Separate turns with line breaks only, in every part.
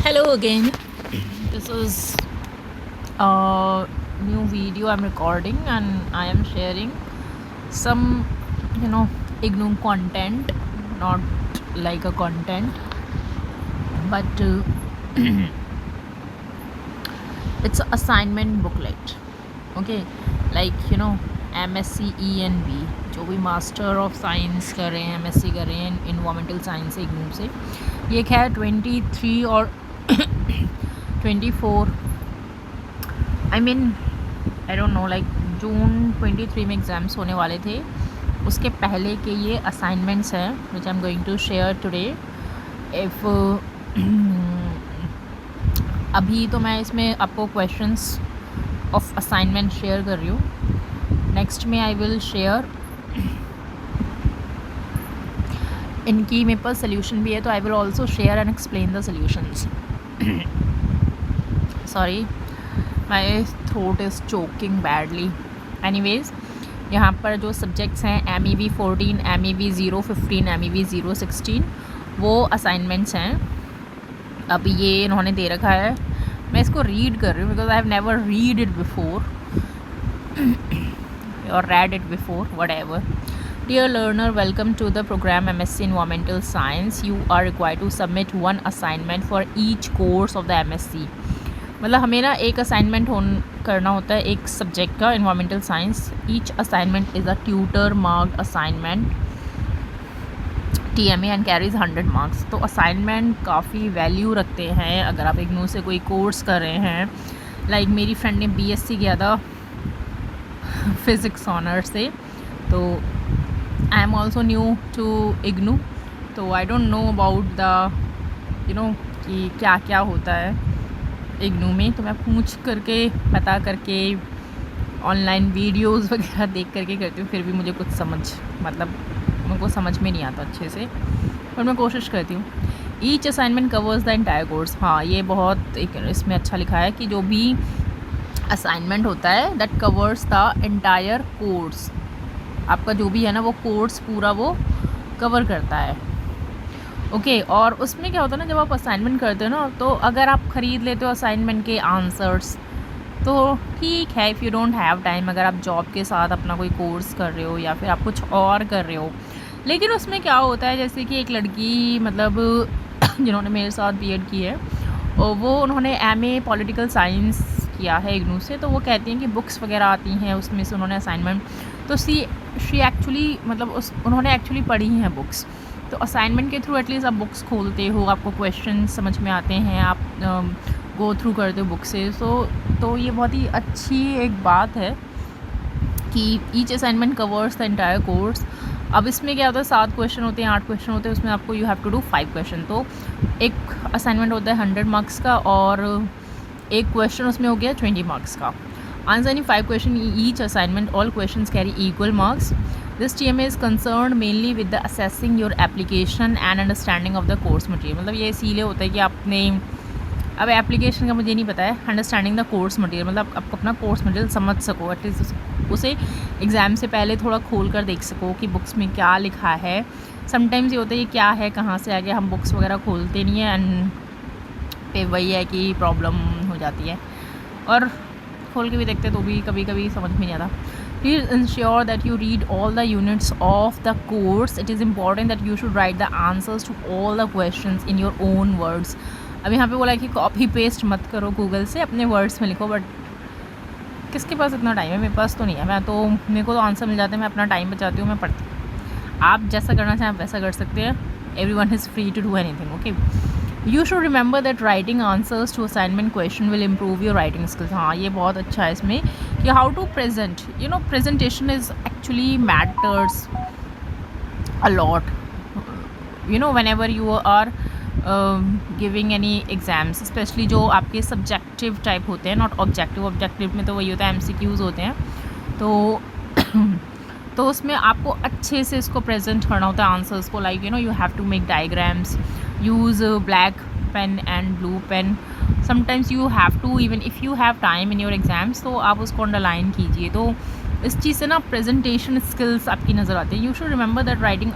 Hello again. This is a new video I'm recording and I am sharing some, IGNU content, not like a content, but it's an assignment booklet. Okay, like MSc ENV जो भी master of science कर रहे हैं, MSc कर रहे हैं environmental science से इग्नू से, ये खैर 23 और 24 आई डोंट नो, लाइक जून 23 में एग्ज़ाम्स होने वाले थे, उसके पहले के ये असाइनमेंट्स हैं which I am going to share today. If अभी तो मैं इसमें आपको क्वेश्चंस ऑफ असाइनमेंट शेयर कर रही हूँ। नेक्स्ट में आई विल शेयर इनकी मेरे पास सोल्यूशन भी है, तो I will also share and explain the solutions. Sorry, my throat is choking badly. Anyways, यहाँ पर जो सब्जेक्ट्स हैं MEV 14, MEV 015, MEV 016 वो असाइनमेंट्स हैं। अब ये इन्होंने दे रखा है, मैं इसको रीड कर रही हूँ because I have never read it before और read it before, whatever. Dear learner, welcome to the program MSc Environmental Science. You are required to submit one assignment for each course of the MSc. मतलब हमें ना एक assignment करना होता है एक subject का, environmental science. Each assignment is a tutor marked assignment TMA and carries 100 marks. तो असाइनमेंट काफ़ी वैल्यू रखते हैं अगर आप इग्नू से कोई कोर्स कर रहे हैं। लाइक मेरी फ्रेंड ने BSc किया था फिज़िक्स ऑनर से, तो I am also new to IGNOU, तो I don't know about the कि क्या क्या होता है इग्नू में। तो मैं पूछ करके पता करके ऑनलाइन वीडियोस वगैरह देख करके करती हूँ, फिर भी मुझे कुछ मेरे को समझ में नहीं आता अच्छे से, पर मैं कोशिश करती हूँ। Each assignment covers the entire course. हाँ, ये बहुत एक इसमें अच्छा लिखा है कि जो भी असाइनमेंट होता है that covers the entire course, आपका जो भी है ना वो कोर्स पूरा वो कवर करता है। ओके, और उसमें क्या होता है ना, जब आप असाइनमेंट करते हो ना, तो अगर आप ख़रीद लेते हो असाइनमेंट के आंसर्स तो ठीक है। If you don't have time, अगर आप जॉब के साथ अपना कोई कोर्स कर रहे हो या फिर आप कुछ और कर रहे हो, लेकिन उसमें क्या होता है, जैसे कि एक लड़की जिन्होंने मेरे साथ BEd की है, और वो उन्होंने MA पॉलिटिकल साइंस किया है इग्नू से, तो वो कहती हैं कि बुक्स वगैरह आती हैं, उसमें से उन्होंने असाइनमेंट, तो शी एक्चुअली उन्होंने एक्चुअली पढ़ी हैं बुक्स। तो असाइनमेंट के थ्रू एटलीस्ट आप बुक्स खोलते हो, आपको क्वेश्चन समझ में आते हैं, आप गो थ्रू करते हो बुक से। तो ये बहुत ही अच्छी एक बात है कि each assignment covers the entire course. अब इसमें क्या होता है, 7 क्वेश्चन होते हैं, 8 क्वेश्चन होते हैं, उसमें आपको you have to do 5 question. तो एक असाइनमेंट होता है 100 मार्क्स का और एक क्वेश्चन उसमें हो गया 20 मार्क्स का। Answer any 5 question each assignment, all questions carry equal marks. This TMA is concern mainly with the assessing your application and understanding of the course material. मतलब ये इसीलिए होता है कि आपने, अब एप्लीकेशन का मुझे नहीं पता है, अंडरस्टैंडिंग द कोर्स मटेरियल मतलब आपको अपना कोर्स मटेरियल समझ सको, एटलीस्ट उसे एग्ज़ाम से पहले थोड़ा खोल कर देख सको कि बुक्स में क्या लिखा है। समटाइम्स ये होता है ये क्या है, कहाँ से आ गया, हम बुक्स वगैरह खोलते नहीं हैं एंड पे वही है कि प्रॉब्लम हो जाती है, और खोल के भी देखते तो भी कभी कभी समझ में नहीं आता। Please ensure that you read all the units of the course. It is important that you should write the answers to all the questions in your own words. अब यहाँ पे बोला है कि कॉपी पेस्ट मत करो गूगल से, अपने वर्ड्स में लिखो, बट किसके पास इतना टाइम है? मेरे पास तो नहीं है। मेरे को तो आंसर मिल जाते हैं, मैं अपना टाइम बचाती हूँ, मैं पढ़ती हूँ। आप जैसा करना चाहें आप वैसा कर सकते हैं। Everyone is free to do anything, okay? You should remember that writing answers to assignment question will improve your writing skills. हाँ, ये बहुत अच्छा है इसमें कि how to present. Presentation is actually matters a lot. Whenever you are giving any exams, especially जो आपके subjective type होते हैं, not objective. Objective में तो वही होता है, MCQs होते हैं, तो उसमें आपको अच्छे से इसको प्रेजेंट करना होता है आंसर्स को। Like you have to make diagrams, use black pen and blue pen. Sometimes you have to, even if you have time in your exams, तो आप उसको अंडरलाइन कीजिए। तो इस चीज़ से ना प्रेजेंटेशन स्किल्स आपकी नज़र आती हैं। You should remember that writing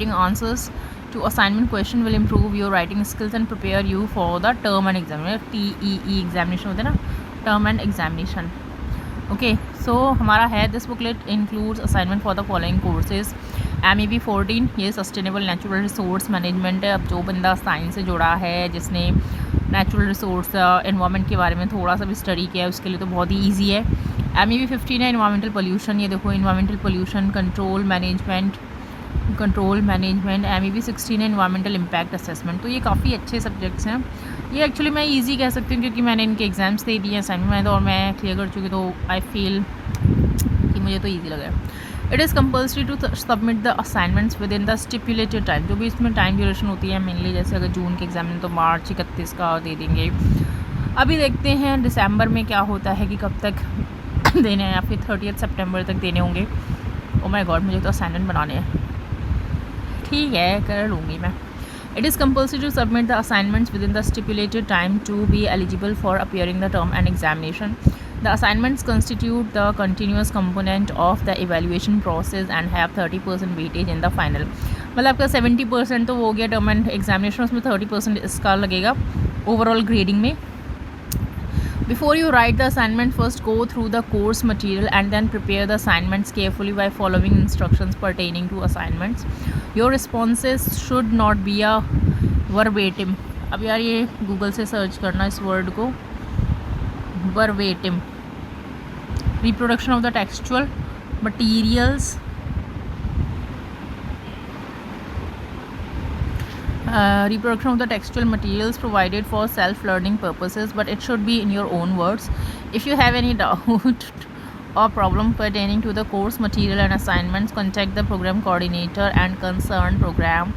answers to assignment question will improve your writing skills and prepare you for the term and examination. TEE examination होते हैं ना, term and examination. Okay so हमारा है this booklet includes assignment for the following courses. MEB 14 ये sustainable natural resource management है. अब जो बंदा साइंस से जुड़ा है, जिसने नेचुरल रिसोर्स एनवायरनमेंट के बारे में थोड़ा सा भी स्टडी किया है, उसके लिए तो बहुत ही ईजी है. MEB 15 है इन्वायरमेंटल पोल्यूशन. ये देखो environmental pollution control management. MEB 16 है इन्वायरमेंटल इम्पैक्ट असेसमेंट. तो ये काफ़ी अच्छे सब्जेक्ट्स हैं. ये एक्चुअली मैं इजी कह सकती हूँ क्योंकि मैंने इनके एग्ज़ाम्स दे दिए असाइनमेंट और मैं क्लियर कर चुकी, तो आई फील कि मुझे तो ईजी लगा. It is compulsory to submit the assignments within the stipulated time. जो भी इसमें टाइम ड्यूरेशन होती है मेनली, जैसे अगर जून के एग्ज़ाम में तो मार्च 31 का दे देंगे. अभी देखते हैं दिसंबर में क्या होता है कि कब तक देने हैं, या फिर 30 सितंबर तक देने होंगे. ओ माय गॉड, मुझे तो असाइनमेंट बनाने हैं. ठीक है, कर लूँगी मैं. It is compulsory to submit the assignments within the stipulated time to be eligible for appearing the term and examination. The assignments constitute the continuous component of the evaluation process and have 30% weightage in the final. मतलब आपका 70% तो वो हो गया term end examination, उसमें 30% इसका लगेगा overall grading में. Before you write the assignment, first go through the course material and then prepare the assignments carefully by following instructions pertaining to assignments. Your responses should not be a verbatim. अब यार ये Google से search करना इस word को, verbatim. Reproduction of the textual materials. Reproduction of the textual materials provided for self-learning purposes, but it should be in your own words. If you have any doubt or problem pertaining to the course material and assignments, contact the program coordinator and concerned program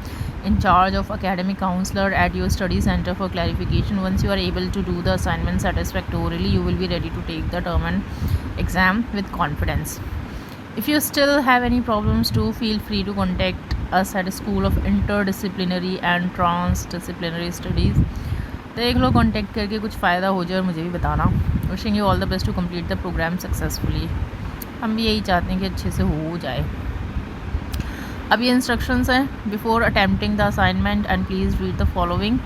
in charge of academic counselor at your study center for clarification. Once you are able to do the assignment satisfactorily, you will be ready to take the term and exam with confidence. If you still have any problems, do feel free to contact us at School of Interdisciplinary and Transdisciplinary Studies. देख लो contact करके कुछ फ़ायदा हो जाए और मुझे भी बताना. Wishing you all the best to complete the programme successfully. हम भी यही चाहते हैं कि अच्छे से हो जाए. अब ये इंस्ट्रक्शंस हैं. Before attempting the assignment and please read the following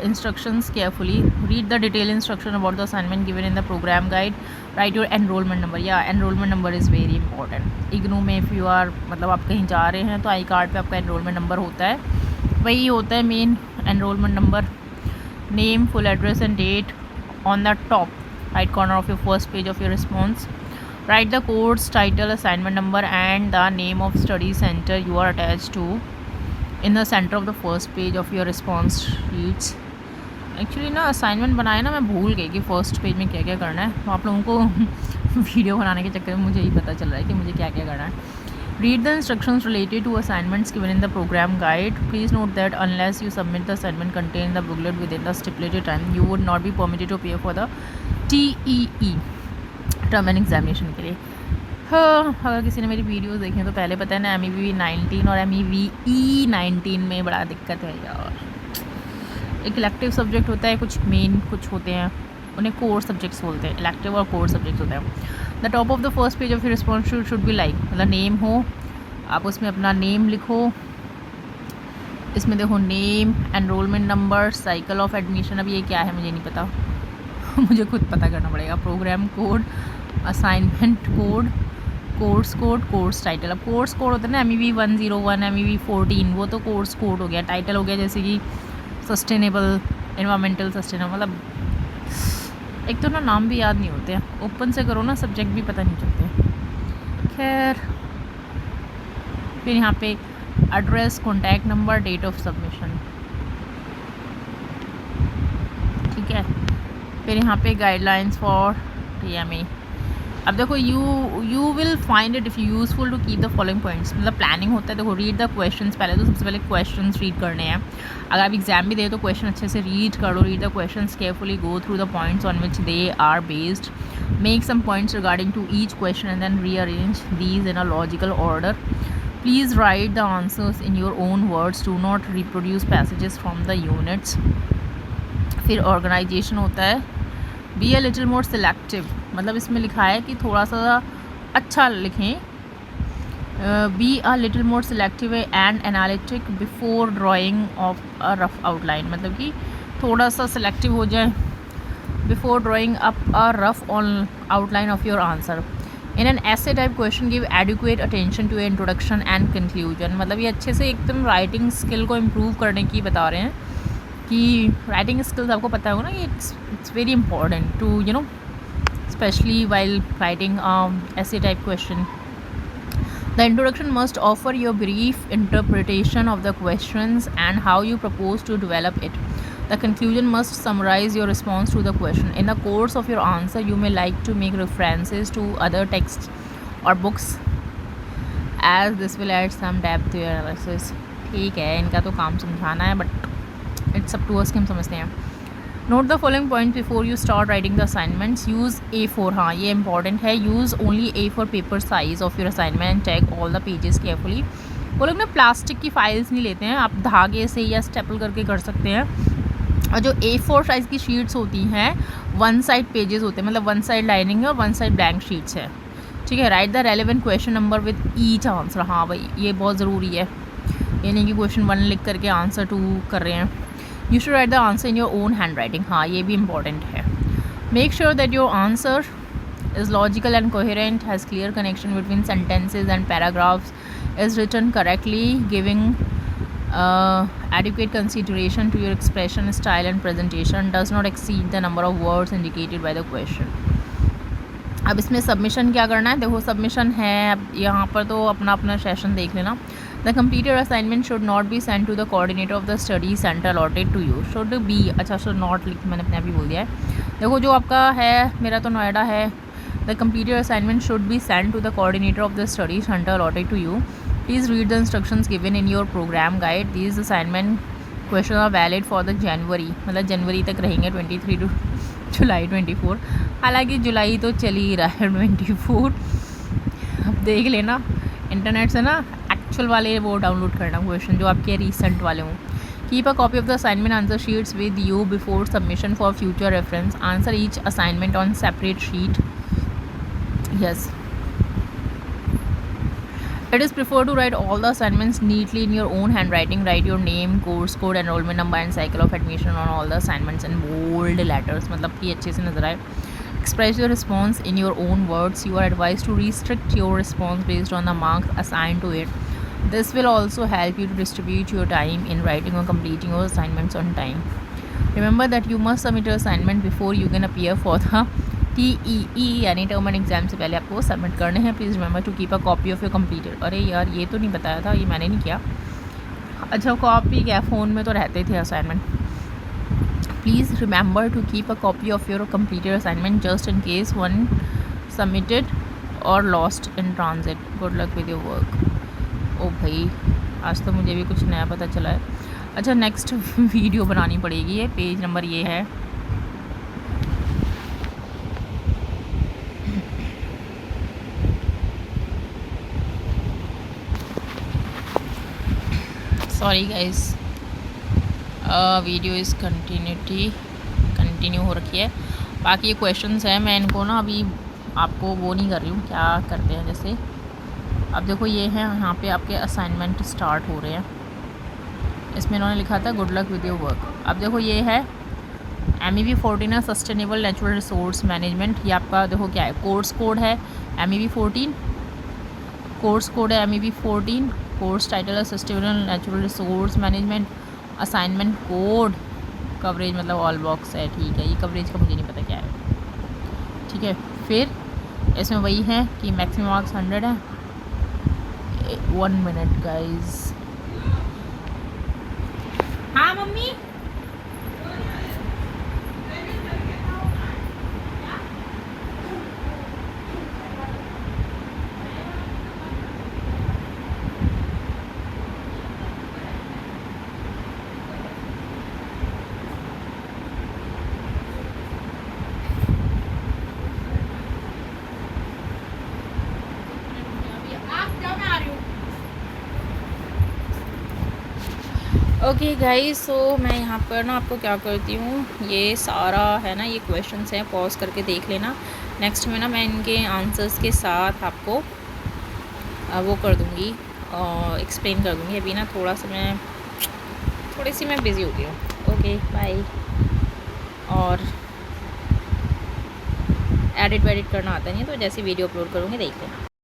instructions carefully. Read the detailed instruction about the assignment given in the program guide. Write your enrollment number. Yeah, enrollment number is very important. IGNOU में if you are मतलब आप कहीं जा रहे हैं तो I card पे आपका enrollment number होता है, वही होता है main enrollment number. Name, full address and date on the top right corner of your first page of your response. Write the course title, assignment number and the name of study center you are attached to in the center of the first page of your response sheets. Actually ना assignment बनाए ना, मैं भूल गई कि first page में क्या क्या करना है. तो आप लोगों को वीडियो बनाने के चक्कर में मुझे ही पता चल रहा है कि मुझे क्या क्या करना है. Read the instructions related to assignments given in the programme guide. Please note that unless you submit the assignment contain the booklet within the stipulated time, you would not be permitted to appear for the TEE term end examination के लिए. हाँ, अगर किसी ने मेरी videos देखी हैं तो पहले पता है ना, MEB 19 और MEBE 19 में बड़ा दिक्कत है यार. एक इलेक्टिव सब्जेक्ट होता है, कुछ मेन कुछ होते हैं, उन्हें कोर सब्जेक्ट्स बोलते हैं. इलेक्टिव और कोर सब्जेक्ट्स होते हैं. The top of the first page of your response should be like, मतलब नेम हो, आप उसमें अपना नेम लिखो. इसमें देखो name, enrolment number, cycle of admission. अब ये क्या है मुझे नहीं पता मुझे खुद पता करना पड़ेगा. Programme code, assignment code, course code, course title. अब कोर्स कोड होता है ना MEB 101, MEB 14, वो तो कोर्स कोड हो गया. टाइटल हो गया जैसे कि सस्टेनेबल, एनवायरमेंटल सस्टेनेबल. मतलब एक तो ना नाम भी याद नहीं होते हैं, ओपन से करो ना सब्जेक्ट भी पता नहीं चलते. खैर, फिर यहाँ पे address, contact number, date of submission. ठीक है. फिर यहाँ पे गाइडलाइंस फॉर TMA. अब देखो you will find it if useful to keep the following points. मतलब प्लानिंग होता है. देखो रीड द क्वेश्चंस. पहले तो सबसे पहले क्वेश्चंस रीड करने हैं. अगर आप एग्जाम भी दे तो क्वेश्चन अच्छे से रीड करो. Read the questions carefully, go through the points on which they are based, make some points regarding to each question and then rearrange these in a logical order. Please write the answers in your own words. Do not reproduce passages from the units. फिर organisation होता है. Be a little more selective. मतलब इसमें लिखा है कि थोड़ा सा अच्छा लिखें. Be a little more selective and analytic before drawing of a rough outline, मतलब कि थोड़ा सा सिलेक्टिव हो जाए before drawing up a rough on outline of your answer. In an ऐसे type question give adequate attention to introduction and conclusion, मतलब ये अच्छे से एकदम राइटिंग स्किल को इम्प्रूव करने की बता रहे हैं कि राइटिंग स्किल्स आपको पता होगा ना, ये it's very important to you know specially while writing ऐसे type question. The introduction must offer your brief interpretation of the questions and how you propose to develop it. The conclusion must summarize your response to the question. In the course of your answer, you may like to make references to other texts or books as this will add some depth to your analysis. ठीक है, इनका तो काम समझाना है, but it's up to us कि हम समझते हैं। Note the following point before you start writing the assignments. Use A4, हाँ ये इंपॉर्टेंट है। Use only A4 paper size of your assignment and check all the pages carefully. वो लोग ना प्लास्टिक की फाइल्स नहीं लेते हैं, आप धागे से या स्टेपल करके कर सकते हैं। और जो A4 साइज़ की शीट्स होती हैं, वन साइड पेजेस होते हैं, मतलब वन साइड लाइनिंग है और वन साइड ब्लैंक शीट्स है, ठीक है। Right the relevant question number with each answer, हाँ भाई ये बहुत ज़रूरी है, ये नहीं कि क्वेश्चन 1 लिख करके आंसर 2 कर रहे हैं। You should write the answer in your own hand writing, हाँ ये भी इंपॉर्टेंट है। Make sure that your answer is logical and coherent, has clear connection between sentences and paragraphs, is written correctly, giving adequate consideration to your expression, style and presentation, does not exceed the number of words indicated by the question. अब इसमें submission क्या करना है, देखो submission है अब यहाँ पर, तो अपना अपना सेशन देख लेना। The completed assignment should not be send to the coordinator of the study centre allotted to you. Should be, अच्छा शुड नॉट लिख, मैंने अपने आप ही बोल दिया है। देखो जो आपका है, मेरा तो नोएडा है, the completed assignment should be send to the coordinator of the study centre allotted to you. Please read the instructions given in your programme guide. These assignment question are valid for the January, मतलब जनवरी तक रहेंगे 23 to जुलाई 24। हालांकि जुलाई तो चल ही रहा है 24। अब देख लेना इंटरनेट से ना एक्चुअल वाले वो डाउनलोड करना क्वेश्चन जो आपके रिसेंट वाले हों। Keep a copy of the assignment answer sheets with you before submission for future reference. Answer each assignment on separate sheet. Yes, it is preferred to write all the assignments neatly in your own handwriting. Write your name, course code, enrollment number and cycle of admission on all the assignments in bold letters, मतलब कि अच्छे से नजर आए। Express your response in your own words. You are advised to restrict your response based on the marks assigned to it. This will also help you to distribute your time in writing or completing your assignments on time. Remember that you must submit your assignment before you can appear for the TEE यानी term end exam से पहले आपको submit करने हैं। Please remember to keep a copy of your completed. अरे यार ये तो नहीं बताया था, ये मैंने नहीं किया। अच्छा कॉपी क्या, फ़ोन में तो रहते थे assignment. Please remember to keep a copy of your completed assignment just in case one submitted और lost in transit. Good luck with your work. ओ भाई आज तो मुझे भी कुछ नया पता चला है। अच्छा नेक्स्ट वीडियो बनानी पड़ेगी, ये पेज नंबर ये है। Sorry guys, video is continue हो रखी है। बाकी ये क्वेश्चंस हैं, मैं इनको ना अभी आपको वो नहीं कर रही हूँ, क्या करते हैं जैसे अब देखो ये है, यहाँ पे आपके असाइनमेंट स्टार्ट हो रहे हैं। इसमें इन्होंने लिखा था good luck with your work. अब देखो ये है MEB 14 sustainable natural resource management. ये आपका देखो क्या है, कोर्स कोड है MEB 14, कोर्स कोड है MEB 14, कोर्स टाइटल है sustainable natural resource management, assignment code, coverage मतलब ऑल बॉक्स है, ठीक है। ये कवरेज का मुझे नहीं पता क्या है, ठीक है। फिर इसमें वही है कि मैक्सिमम मार्क्स 100 है। 1 मिनट गाइज। हाँ मम्मी, ओके गाइस, सो मैं यहाँ पर ना आपको क्या करती हूँ, ये सारा है ना ये क्वेश्चंस हैं, पॉज करके देख लेना। नेक्स्ट में ना मैं इनके आंसर्स के साथ आपको वो कर दूँगी, एक्सप्लेन कर दूँगी। अभी ना थोड़ी सी मैं बिज़ी हो गई हूँ। Okay bye. और एडिट वेडिट करना आता नहीं है, तो जैसी वीडियो अपलोड करूँगी देख लेना।